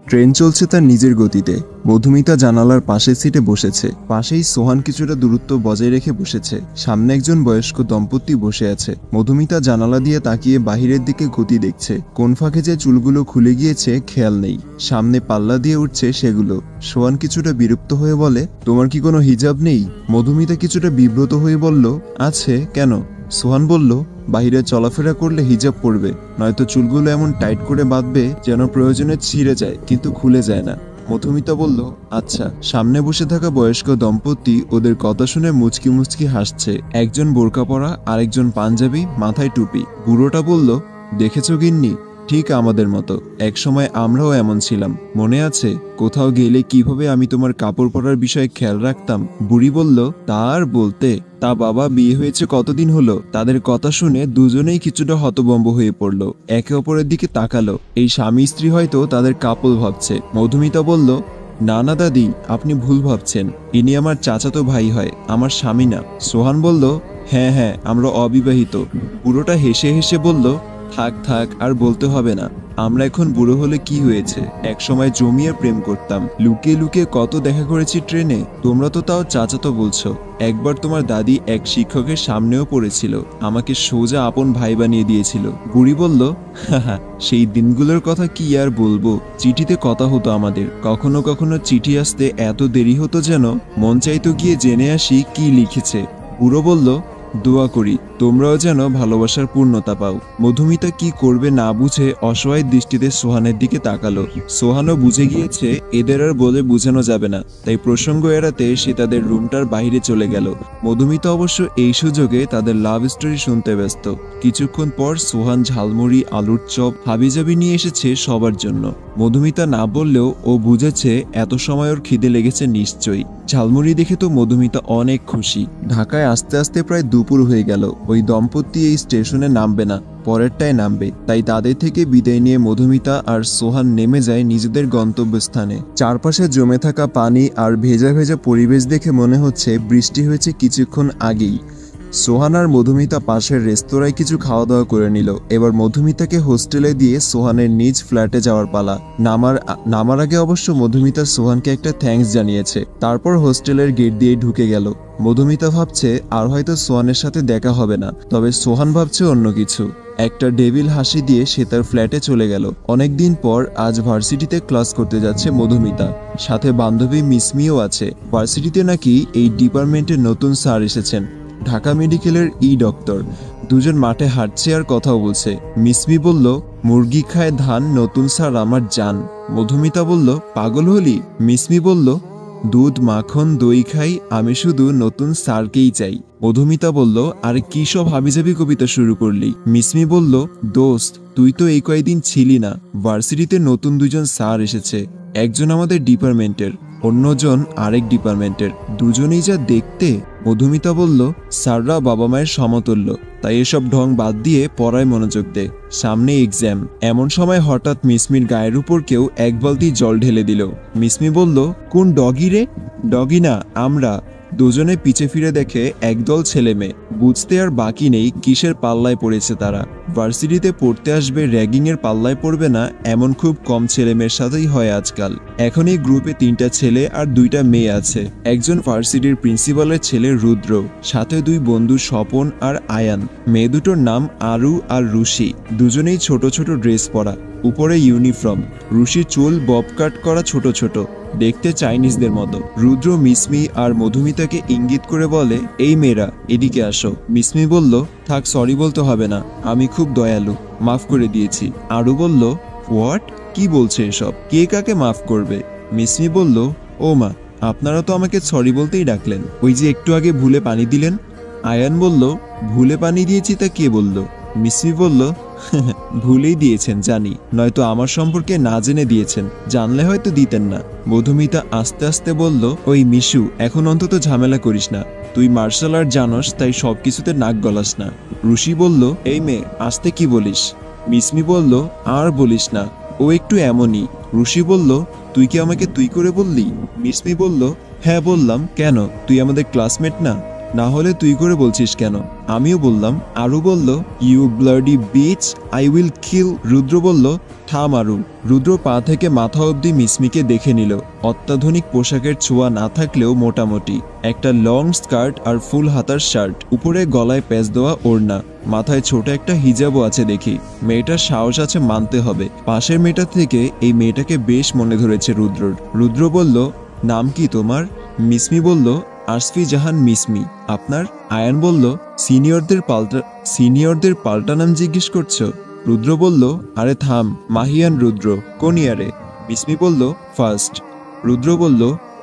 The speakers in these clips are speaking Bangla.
ট্রেন চলছে তার নিজের গতিতে। মধুমিতা জানালার পাশের সিটে বসেছে। পাশেই সোহান কিছুটা দূরত্ব বজায় রেখে বসেছে। সামনে একজন বয়স্ক দম্পতি বসে আছে। মধুমিতা জানালা দিয়ে তাকিয়ে বাহিরের দিকে গতি দেখছে। কোন ফাঁকে যে চুলগুলো খুলে গিয়েছে খেয়াল নেই। সামনে পাল্লা দিয়ে উঠছে সেগুলো। সোহান কিছুটা বিরক্ত হয়ে বলে, তোমার কি কোনো হিজাব নেই? মধুমিতা কিছুটা বিব্রত হয়ে বলল, আছে, কেন? সোহান বলল, বাহিরে চলাফেরা করলে হিজাব পরবে, নয়তো চুলগুলো এমন টাইট করে বাঁধবে যেন প্রয়োজনে ছিঁড়ে যায় কিন্তু খুলে যায় না। মধুমিতা বলল, আচ্ছা। সামনে বসে থাকা বয়স্ক দম্পতি ওদের কথা শুনে মুচকি মুচকি হাসছে। একজন বোরকা পরা, আরেকজন পাঞ্জাবি, মাথায় টুপি। বুড়োটা বলল, দেখেছো গিন্নি, ঠিক আমাদের মতো একসময় আমরাও এমন ছিলাম, মনে আছে? কোথাও গেলে কিভাবে আমি তোমার কাপড় পরার বিষয়ে খেয়াল রাখতাম। বুড়ি বলল, তা আর বলতে। তা বাবা, বিয়ে হয়েছে কতদিন হলো? তাদের কথা শুনে দুজনেই কিছুটা হতভম্ব হয়ে পড়ল। একে অপরের দিকে তাকালো। এই স্বামী স্ত্রী হয়তো তাদের কাপল ভাবছে। মধুমিতা বলল, না না দাদি, আপনি ভুল ভাবছেন। ইনি আমার চাচাতো ভাই হয়, আমার স্বামী না। সোহান বলল, হ্যাঁ হ্যাঁ, আমরা অবিবাহিত। বুড়োটা হেসে হেসে বলল, থাক থাক, আর বলতে হবে না। আমরা এখন বুড়ো হলে কি হয়েছে, একসময় জমিয়ে প্রেম করতাম, লুকিয়ে লুকিয়ে কত দেখা করেছি ট্রেনে। তোমরা তো তাও চাচাতো বলছো। একবার তোমার দাদি এক শিক্ষকের সামনেও পড়েছিল, আমাকে সোজা আপন ভাই বানিয়ে দিয়েছিল। বুড়ি বলল, হাহা, সেই দিনগুলোর কথা কি আর বলবো। চিঠিতে কথা হতো আমাদের, কখনো কখনো চিঠি আসতে এত দেরি হতো যেন মন চাইতো গিয়ে জেনে আসি কি লিখেছে। বুড়ো বলল, দোয়া করি তোমরাও যেন ভালোবাসার পূর্ণতা পাও। মধুমিতা কি করবে না বুঝে অসহায় দৃষ্টিতে সোহানের দিকে তাকালো। সোহানও বুঝে গিয়েছে এদের আর বলে বুঝানো যাবে না, তাই প্রসঙ্গ এড়াতে সে তাদের রুমটার বাইরে চলে গেল। মধুমিতা অবশ্য এই সুযোগে তাদের লাভ স্টোরি শুনতে ব্যস্ত। কিছুক্ষণ পর সোহান ঝালমুড়ি, আলুর চপ, হাবিজাবি নিয়ে এসেছে সবার জন্য। মধুমিতা না বললেও ও বুঝেছে এত সময় ওর খিদে লেগেছে নিশ্চয়ই। ঝালমুড়ি দেখে তো মধুমিতা অনেক খুশি। ঢাকায় আস্তে আস্তে প্রায় দুপুর হয়ে গেল। ওই দম্পতি এই স্টেশনে নামবে না, পরেরটায় নামবে। তাই তাদের থেকে বিদায় নিয়ে মধুমিতা আর সোহান নেমে যায় নিজেদের গন্তব্যস্থানে। চারপাশে জমে থাকা পানি আর ভেজা ভেজা পরিবেশ দেখে মনে হচ্ছে বৃষ্টি হয়েছে কিছুক্ষণ আগেই। সোহান আর মধুমিতা পাশের রেস্তোরাঁয় কিছু খাওয়া দাওয়া করে নিল। এবার মধুমিতাকে হোস্টেলে দিয়ে সোহানের নিজ ফ্ল্যাটে যাওয়ার পালা। নামার আগে অবশ্য মধুমিতা সোহানকে একটা থ্যাঙ্কস জানিয়েছে। তারপর হোস্টেলের গেট দিয়ে ঢুকে গেল। মধুমিতা ভাবছে আর হয়তো সোহানের সাথে দেখা হবে না, তবে সোহান ভাবছে অন্য কিছু। একটা ডেভিল হাসি দিয়ে সে তার ফ্ল্যাটে চলে গেল। অনেকদিন পর আজ ভার্সিটিতে ক্লাস করতে যাচ্ছে মধুমিতা। সাথে বান্ধবী মিসমিও আছে। ভার্সিটিতে নাকি এই ডিপার্টমেন্টের নতুন স্যার এসেছেন, ঢাকা মেডিকেলের ডক্টর। দুজন মাঠে হাঁটছে আর কথাও বলছে। মিসমি বলল, মুরগি খায় ধান, নতুন স্যার আমার জান। মধুমিতা বলল, পাগল হলি? মিসমি বলল, দুধ মাখন দই খাই, আমি শুধু নতুন স্যারকেই চাই। মধুমিতা বলল, আরে কি সব হাবিজাবি কবিতা শুরু করলি? মিসমি বলল, দোস্ত, তুই তো এই কয়েকদিন ছিলি না। ভার্সিটিতে নতুন দুজন স্যার এসেছে, একজন আমাদের ডিপার্টমেন্টের, অন্যজন আরেক ডিপার্টমেন্টের। দুজনেই যা দেখতে। মধুমিতা বলল, স্যাররা বাবা মায়ের সমতুল্য, তাই এসব ঢং বাদ দিয়ে পড়ায় মনোযোগ দে, সামনে এক্সাম। এমন সময় হঠাৎ মিসমির গায়ের উপর কেউ এক বালতি জল ঢেলে দিল। মিসমি বলল, কোন ডগি রে? ডগি না, আমরা। দুজনে পিছে ফিরে দেখে একদল ছেলে মেয়ে। বুঝতে আর বাকি নেই কিসের পাল্লায় পড়েছে তারা। ভার্সিটিতে পড়তে আসবে, র্যাগিং এর পাল্লায় পড়বে না এমন খুব কম ছেলে মেয়ের সাথেই হয় আজকাল। এখন এই গ্রুপে 3টা ছেলে আর 2টা মেয়ে আছে। একজন ভার্সিটির প্রিন্সিপালের ছেলে রুদ্র, সাথে 2 বন্ধু স্বপন আর আয়ান। মেয়ে দুটোর নাম আরু আর রুশি। দুজনেই ছোট ছোট ড্রেস পরা, উপরে ইউনিফর্ম। রুশির চুল বব কাট করা, ছোট ছোট, দেখতে চাইনিজদের মতো। রুদ্র মিসমি আর মধুমিতাকে ইঙ্গিত করে বলে, এই মেয়েরা এদিকে আসো। মিসমি বলল, থাক, সরি বলতে হবে না, আমি খুব দয়ালু, মাফ করে দিয়েছি। আরু বলল, হোয়াট? কি বলছে এসব? কে কাকে মাফ করবে? মিসমি বলল, ও মা, আপনারা তো আমাকে সরি বলতেই ডাকলেন, ওই যে একটু আগে ভুলে পানি দিলেন। আয়ান বলল, ভুলে পানি দিয়েছি তা কে বলল? মিসমি বলল, ভুলেই দিয়েছেন জানি, নয়তো আমার সম্পর্কে না জেনে দিয়েছেন, জানলে হয়তো দিতেন না। মধুমিতা আস্তে আস্তে বলল, ওই মিশু, এখন অন্তত ঝামেলা করিস না, তুই মার্শাল আর্ট জানোস, তাই সবকিছুতে নাক গলাস না। রুশি বলল, এই মেয়ে, আস্তে কি বলিস? মিসমি বলল, আর বলিস না, ও একটু এমনই। রুশি বলল, তুই কি আমাকে তুই করে বললি? মিসমি বলল, হ্যাঁ বললাম, কেন, তুই আমাদের ক্লাসমেট না? না হলে তুই করে বলছিস কেন? আমিও বললাম। আরু বলল, you bloody bitch, I will kill. Rudra বলল, থাম আরু। রুদ্র পা থেকে মাথা অবধি মিসমিকে দেখে নিল। অত্যাধুনিক পোশাকের ছোঁয়া না থাকলেও মোটামুটি একটা লং স্কার্ট আর ফুল হাতার শার্ট, উপরে গলায় প্যাচ দেওয়া ওড়না, মাথায় ছোট একটা হিজাবও আছে দেখি। মেয়েটার সাহস আছে মানতে হবে। পাশের মেয়েটার থেকে এই মেয়েটাকে বেশ মনে ধরেছে রুদ্রর। রুদ্র বলল, নাম কি তোমার? মিসমি বলল, আরসফি জাহান মিসমি। আপনার? আয়ান বলল, সিনিয়রদের পাল্টা নাম জিজ্ঞেস করছো? রুদ্র বলল, আরে থাম, মাহিয়ান রুদ্র। কোন ইয়ারে? মিসমি বলল, ফার্স্ট। রুদ্র বলল,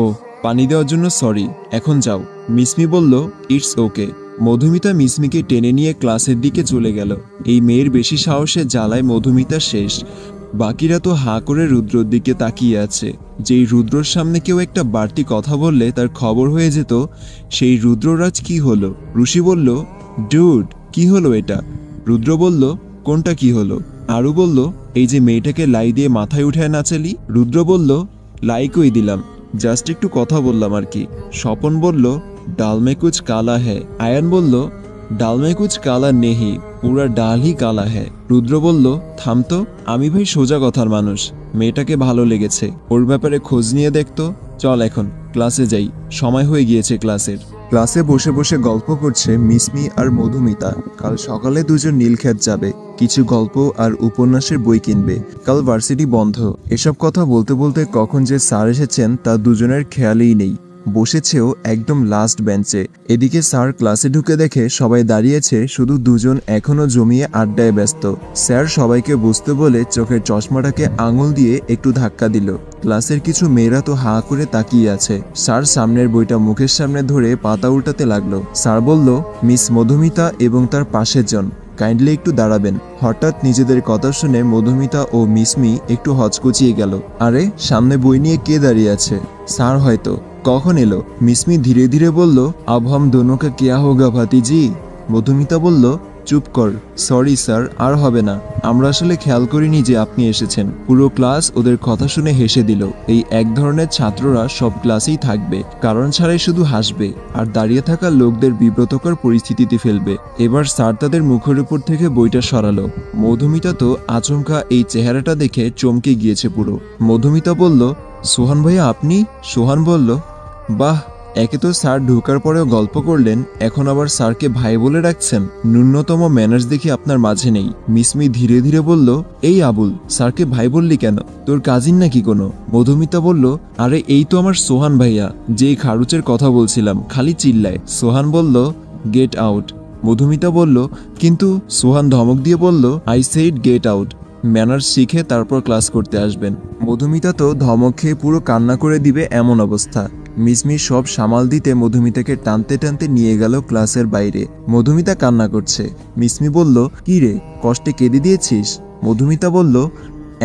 ও, পানি দেওয়ার জন্য সরি, এখন যাও। মিসমি বলল, ইটস ওকে। মধুমিতা মিসমিকে টেনে নিয়ে ক্লাসের দিকে চলে গেল। এই মেয়ের বেশি সাহসের জ্বালায় মধুমিতা শেষ। বাকিরা তো হাঁ করে রুদ্রর দিকে তাকিয়ে আছে। যেই রুদ্রর সামনে কেউ একটা বাড়তি কথা বললে তার খবর হয়ে যেত, সেই রুদ্ররাজ কি হলো? ঋষি বলল, ডুড, কি হলো এটা? রুদ্র বলল, কোনটা কি হলো? আরু বলল, এই যে মেয়েটাকে লাই দিয়ে মাথায় উঠায় নাচালি। রুদ্র বলল, লাইকই দিলাম, জাস্ট একটু কথা বললাম আর কি। স্বপন বলল, ডাল মে কুছ কালা হ্যায়। আয়ান বলল, ডাল মে কুছ কালা নেহি, পুরা ডাল হি কালা হ্যায়। রুদ্র বলল, থাম তো, আমি ভাই সোজা কথার মানুষ। মেয়েটাকে ভালো লেগেছে, ওর ব্যাপারে খোঁজ নিয়ে দেখতো। চল এখন ক্লাসে যাই, সময় হয়ে গিয়েছে ক্লাসের। ক্লাসে বসে বসে গল্প করছে মিসমি আর মধুমিতা। কাল সকালে দুজন নীলক্ষেত যাবে, কিছু গল্প আর উপন্যাসের বই কিনবে। কাল ভার্সিটি বন্ধ। এসব কথা বলতে বলতে কখন যে স্যার এসেছেন তা দুজনের খেয়ালই নেই। বসেছেও একদম লাস্ট বেঞ্চে। এদিকে স্যার ক্লাসে ঢুকে দেখে সবাই দাঁড়িয়েছে, শুধু দুজন এখনো জমিয়ে আড্ডায় ব্যস্ত। স্যার সবাইকে বুঝতে বলে চোখের চশমাটাকে আঙুল দিয়ে একটু ধাক্কা দিল। ক্লাসের কিছু মেয়েরা তো হাঁ করে তাকিয়ে আছে। স্যার সামনের বইটা মুখের সামনে ধরে পাতা উল্টাতে লাগলো। স্যার বলল, মিস মধুমিতা এবং তার পাশের জন কাইন্ডলি একটু দাঁড়াবেন। হঠাৎ নিজেদের কথা শুনে মধুমিতা ও মিসমি একটু হচকুচিয়ে গেল। আরে, সামনে বই নিয়ে কে দাঁড়িয়ে আছে? স্যার হয়তো। কখন এলো? মিসমি ধীরে ধীরে বলল, আব হাম দোনো কা কিয়া হোগা ভাতিজি। মধুমিতা বলল, চুপ কর, সরি স্যার, আর হবে না। আমরা আসলে খেয়াল করিনি যে আপনি এসেছেন। পুরো ক্লাস ওদের কথা শুনে হেসে দিল। এই এক ধরনের ছাত্ররা সব ক্লাসেই থাকবে, কারণ ছাড়াই শুধু হাসবে আর দাঁড়িয়ে থাকা লোকদের বিব্রতকর পরিস্থিতিতে ফেলবে। এবার স্যার তাদের মুখের উপর থেকে বইটা সরালো। মধুমিতা তো আচমকা এই চেহারাটা দেখে চমকে গিয়েছে পুরো। মধুমিতা বলল, সোহান ভাইয়া আপনি? সোহান বলল, বাহ, একে তো স্যার ঢোকার পরেও গল্প করলেন, এখন আবার স্যারকে ভাই বলে রাখছেন। ন্যূনতম ম্যানার্স দেখি আপনার মাঝে নেই। মিসমি ধীরে ধীরে বলল, এই আবুল, স্যারকে ভাই বললি কেন? তোর কাজিন নাকি কোনো? মধুমিতা বলল, আরে এই তো আমার সোহান ভাইয়া, যেই খারুচের কথা বলছিলাম, খালি চিল্লায়। সোহান বলল, গেট আউট। মধুমিতা বলল, কিন্তু সোহান ধমক দিয়ে বলল, I said get out. Manners শিখে তারপর ক্লাস করতে আসবেন। মধুমিতা তো ধমক খেয়ে পুরো কান্না করে দিবে এমন অবস্থা। মিসমি সব সামাল দিতে মধুমিতাকে টানতে টানতে নিয়ে গেল ক্লাসের বাইরে। মধুমিতা কান্না করছে। মিসমি বলল, কি রে, কষ্টে কেঁদে দিয়েছিস? মধুমিতা বলল,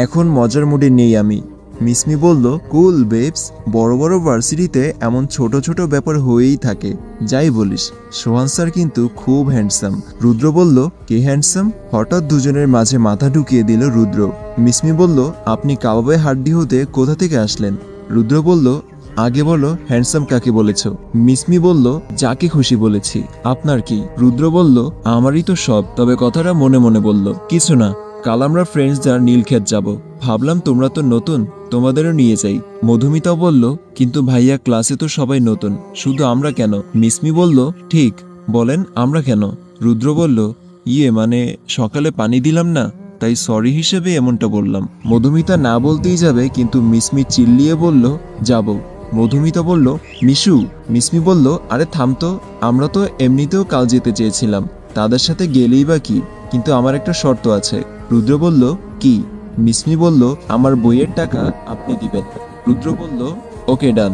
এখন মজার মুডে নেই আমি। মিসমি বলল, কুল বেবস, বড় বড় ভার্সিটিতে এমন ছোট ছোট ব্যাপার হয়েই থাকে। যাই বলিস, সোহান স্যার কিন্তু খুব হ্যান্ডসাম। রুদ্র বলল, কে হ্যান্ডসাম? হঠাৎ দুজনের মাঝে মাথা ঢুকিয়ে দিল রুদ্র। মিসমি বলল, আপনি কাবাবে হাড্ডি হতে কোথা থেকে আসলেন? রুদ্র বলল, আগে বলো হ্যান্ডসাম কাকে বলেছ? মিসমি বলল, যাকে খুশি বলেছি, আপনার কি? রুদ্র বলল, আমারই তো সব, তবে কথাটা মনে মনে বলল, কিছু না, কাল আমরা ফ্রেন্ডসরা নীলক্ষেত যাব, ভাবলাম তোমরা তো নতুন, তোমাদেরও নিয়ে যাই। মধুমিতা বলল, কিন্তু ভাইয়া ক্লাসে তো সবাই নতুন, শুধু আমরা কেন? মিসমি বলল, ঠিক বলেন, আমরা কেন? রুদ্র বলল, মানে সকালে পানি দিলাম না, তাই সরি হিসেবে এমনটা বললাম। মধুমিতা না বলতেই যাবে, কিন্তু মিসমি চিল্লিয়ে বলল, যাব। মধুমিতা বলল, মিশু। মিসমি বলল, আরে থাম তো, আমরা তো এমনিতেও কাল যেতে চেয়েছিলাম, তাদের সাথে গেলেই বা কি, কিন্তু আমার একটা শর্ত আছে। রুদ্র বলল, কি? মিসমি বলল, আমার বইয়ের টাকা আপনি দিবেন। রুদ্র বলল, ওকে ডান,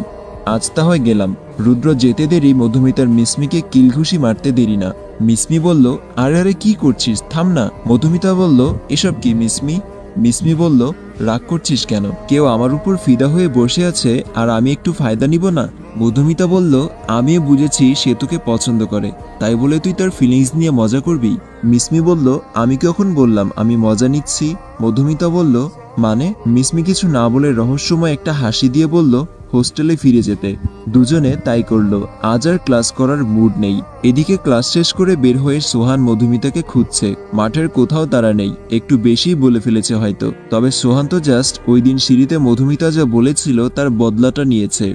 আজ তা হয় গেলাম। রুদ্র যেতে দেরি মধুমিতার মিসমিকে কিলঘুষি মারতে দেরি না। মিসমি বলল, আরে আরে কি করছিস, থাম না। মধুমিতা বলল, এসব কি মিসমি? মিসমি বলল, রাগ করছিস কেন? কেউ আমার উপর ফিদা হয়ে বসে আছে আর আমি একটু ফায়দা নিব না? মধুমিতা বলল, আমিও বুঝেছি সে তোকে পছন্দ করে, তাই বলে তুই তার ফিলিংস নিয়ে মজা করবি? মিসমি বলল, আমি কখন বললাম আমি মজা নিচ্ছি? মধুমিতা বলল, মানে? মিসমি কিছু না বলে রহস্যময় একটা হাসি দিয়ে বলল, হোস্টেলে ফিরে যেতে। দুজনে তাই করলো। আজ আর ক্লাস করার মুড নেই। এদিকে ক্লাস শেষ করে বের হয়ে সোহান মধুমিতাকে খুঁজছে। মাঠের কোথাও তারা নেই, একটু বেশি বলে ফেলেছে হয়তো। তবে সোহান তো জাস্ট ওই দিন সিঁড়িতে মধুমিতা যা বলেছিল তার বদলাটা নিয়েছে।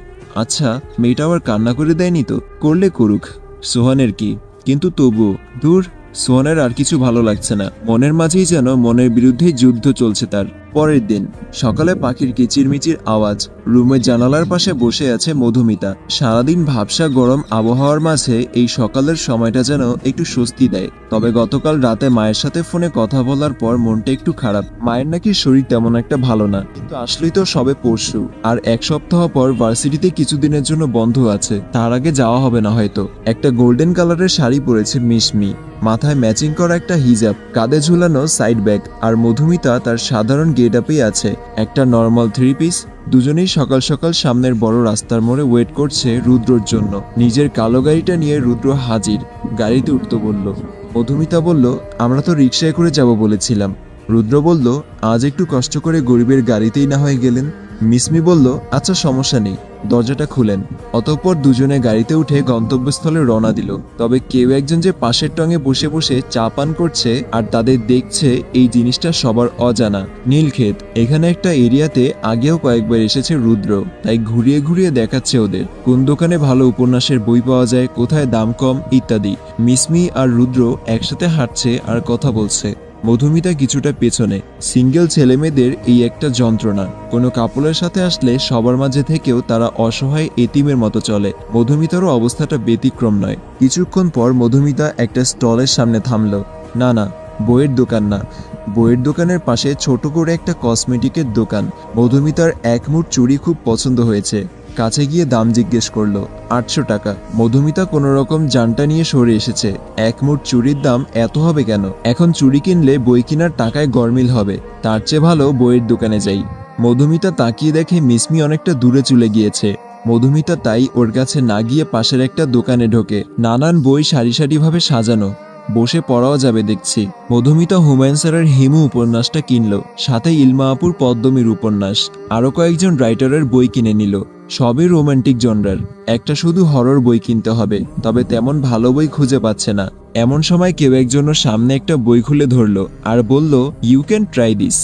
আচ্ছা, মেয়েটা আবার কান্না করে দেয়নি তো? করলে করুক, সোহানের কি। কিন্তু তবুও দূর, সোহানের আর কিছু ভালো লাগছে না। মনের মাঝেই যেন মনের বিরুদ্ধে যুদ্ধ চলছে তার। পরের দিন সকালে পাখির কিচিরমিচির আওয়াজ। রুমের জানালার পাশে বসে আছে মধুমিতা। সারাদিন ভাবসা গরম আবহাওয়ার মাঝে এই সকালের সময়টা যেন একটু স্বস্তি দেয়। তবে গতকাল রাতে মায়ের সাথে ফোনে কথা বলার পর মনটা একটু খারাপ। মায়ের নাকি শরীর তেমন একটা ভালো না, কিন্তু আসলেই তো সবে পরশু। আর এক সপ্তাহ পর ভার্সিটিতে কিছুদিনের জন্য বন্ধ আছে, তার আগে যাওয়া হবে না হয়তো। একটা গোল্ডেন কালারের শাড়ি পরেছে মিসমি, মাথায় ম্যাচিং করা একটা হিজাব, কাঁধে ঝুলানো সাইড ব্যাগ। আর মধুমিতা তার সাধারণ গেট আপেই আছে, একটা নর্মাল 3 পিস। দুজনেই সকাল সকাল সামনের বড় রাস্তার মোড়ে ওয়েট করছে রুদ্রর জন্য। নিজের কালো গাড়িটা নিয়ে রুদ্র হাজির। গাড়িতে উঠতে বলল। মধুমিতা বলল, আমরা তো রিকশায় করে যাব বলেছিলাম। রুদ্র বলল, আজ একটু কষ্ট করে গরিবের গাড়িতেই না হয়ে গেলেন। মিসমি বলল, আচ্ছা সমস্যা নেই, দরজাটা খুলেন। অতঃপর দুজনে গাড়িতে উঠে গন্তব্যস্থলে রওনা দিল। তবে কেউ একজন যে পাশের টঙে বসে বসে চা পান করছে আর তাদের দেখছে, এই জিনিসটা সবার অজানা। নীলক্ষেত, এখানে একটা এরিয়াতে আগেও কয়েকবার এসেছে রুদ্র, তাই ঘুরিয়ে ঘুরিয়ে দেখাচ্ছে ওদের কোন দোকানে ভালো উপন্যাসের বই পাওয়া যায়, কোথায় দাম কম ইত্যাদি। মিসমি আর রুদ্র একসাথে হাঁটছে আর কথা বলছে। মধুমিতা কিছুটা পেছনে। সিঙ্গেল ছেলেমেয়েদের এই একটা যন্ত্রণা, কোনো কাপড়ের সাথে আসলে সবার মাঝে থেকেও তারা অসহায় এতিমের মতো চলে। মধুমিতারও অবস্থাটা ব্যতিক্রম নয়। কিছুক্ষণ পর মধুমিতা একটা স্টলের সামনে থামলো। না না, বইয়ের দোকান না। বইয়ের দোকানের পাশে ছোট করে একটা কসমেটিকের দোকান। মধুমিতার এক মুঠ চুড়ি খুব পছন্দ হয়েছে, কাছে গিয়ে দাম জিজ্ঞেস করলো। 800 টাকা। মধুমিতা কোনো রকম জানটা নিয়ে সরে এসেছে। এক মুঠ চুড়ির দাম এত হবে কেন? এখন চুড়ি কিনলে বই কেনার টাকায় গরমিল হবে, তার চেয়ে ভালো বইয়ের দোকানে যাই। মধুমিতা তাকিয়ে দেখে মিসমি অনেকটা দূরে চলে গিয়েছে। মধুমিতা তাই ওর কাছে না গিয়ে পাশের একটা দোকানে ঢোকে। নানান বই সারি সারিভাবে সাজানো, বসে পড়াও যাবে দেখছি। মধুমিতা হুমায়ুন স্যারের হিমু উপন্যাসটা কিনলো, সাথে ইলমা আপুর পদ্মমীর উপন্যাস, আরো কয়েকজন রাইটারের বই কিনে নিল। সবই রোমান্টিক জনরার। একটা শুধু হরর বই কিনতে হবে, তবে তেমন ভালো বই খুঁজে পাচ্ছে না। এমন সময় কেউ একজন সামনে একটা বই খুলে ধরলো আর বলল, ইউ ক্যান ট্রাই দিস।